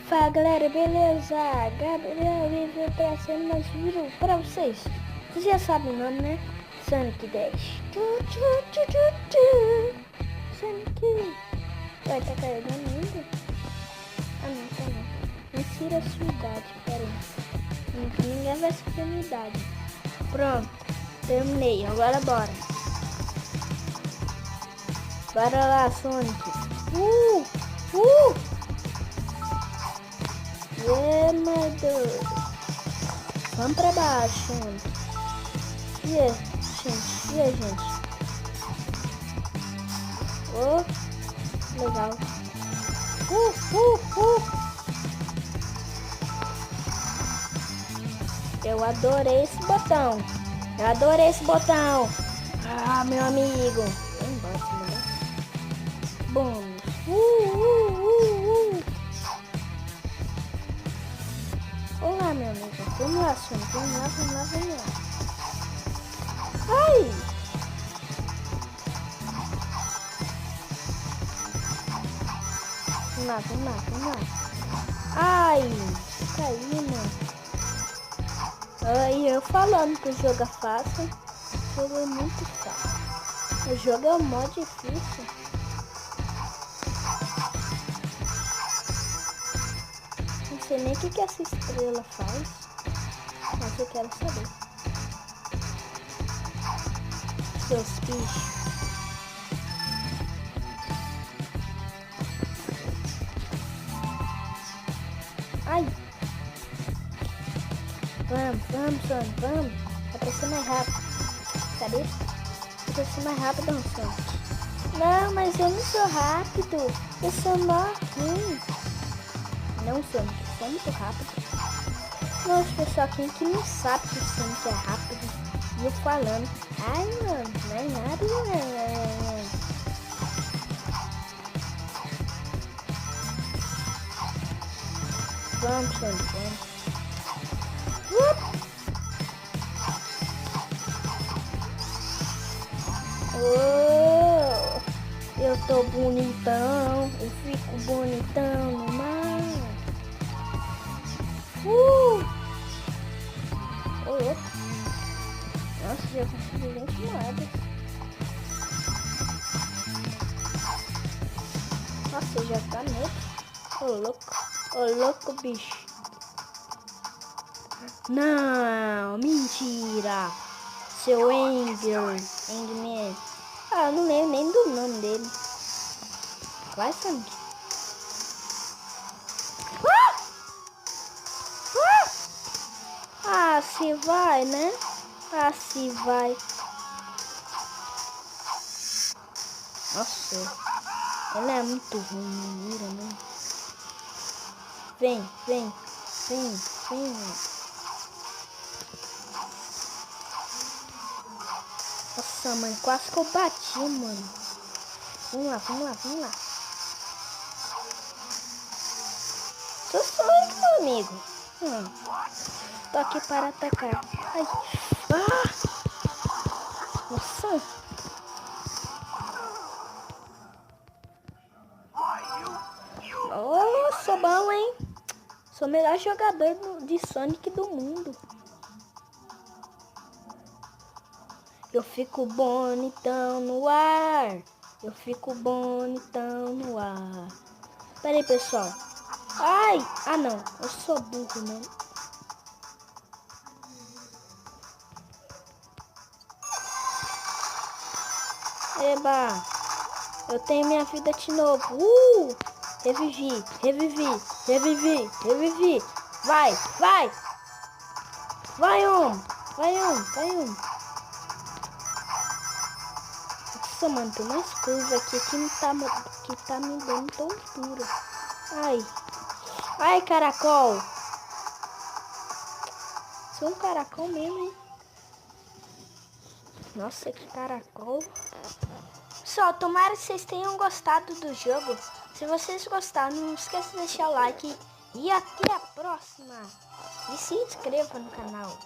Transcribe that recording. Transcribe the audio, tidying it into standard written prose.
Fala galera, beleza? Gabriel vídeo trazendo mais vídeo pra vocês. Vocês já sabem o nome, né? Sonic 10. Sonic. Vai, tá carregando ainda? Ah não, tá não. Insira a sua idade, pera aí. Ninguém vai saber a minha idade. Pronto, terminei, agora bora. Bora lá, Sonic. Meu Deus. Vamos pra baixo. E aí, gente? Oh, legal. Eu adorei esse botão. Ah, meu amigo. Vai embora, né? Bom. Olá, meu amigo. Vamos lá, Sonic. Vamos lá. Ai! Vamos lá. Ai! Caí, mano. Aí eu falando que o jogo é fácil. O jogo é muito fácil. O jogo é o modo difícil. Não sei nem o que essa estrela faz, mas eu quero saber. Seus bichos. Ai! Vamos, Sonic, vamos. Vai pra ser mais rápido. Sabe? Vai pra ser mais rápido, Sonic. Não, mas eu não sou rápido. Eu sou mó ruim. Não, Sonic, você é muito rápido. Nossa, pessoal, quem que não sabe que o Sonic é rápido? E eu falando, ai, mano, não é nada, não. Vamos, Sonic, vamos. Oh, eu tô bonitão, eu fico bonitão no mar. Nossa, já consegui 20 moedas. Nossa, já tá novo. Ô louco, bicho. Não, mentira. Seu Enderman. Ah, eu não lembro nem do nome dele. Vai, Sonic. Ah, se vai, né? Ah, se vai. Nossa, ela é muito ruim, mira, né? Vem. Nossa, mãe, quase que eu bati, mano. Vamos lá. Sou Sonic, meu amigo. Tô aqui para atacar. Ai. Nossa. Oh, sou bom, hein? Sou o melhor jogador de Sonic do mundo. Eu fico bonitão no ar. Pera aí, pessoal. Ai! Ah, não. Eu sou burro, né? Eba! Eu tenho minha vida de novo. Revivi. Vai! Vai um. Nossa, mano, tem mais coisa aqui que tá me dando tontura. Ai, caracol. Sou um caracol mesmo, hein? Nossa, que caracol. Pessoal, tomara que vocês tenham gostado do jogo. Se vocês gostaram, não esqueça de deixar o like. E até a próxima. E se inscreva no canal.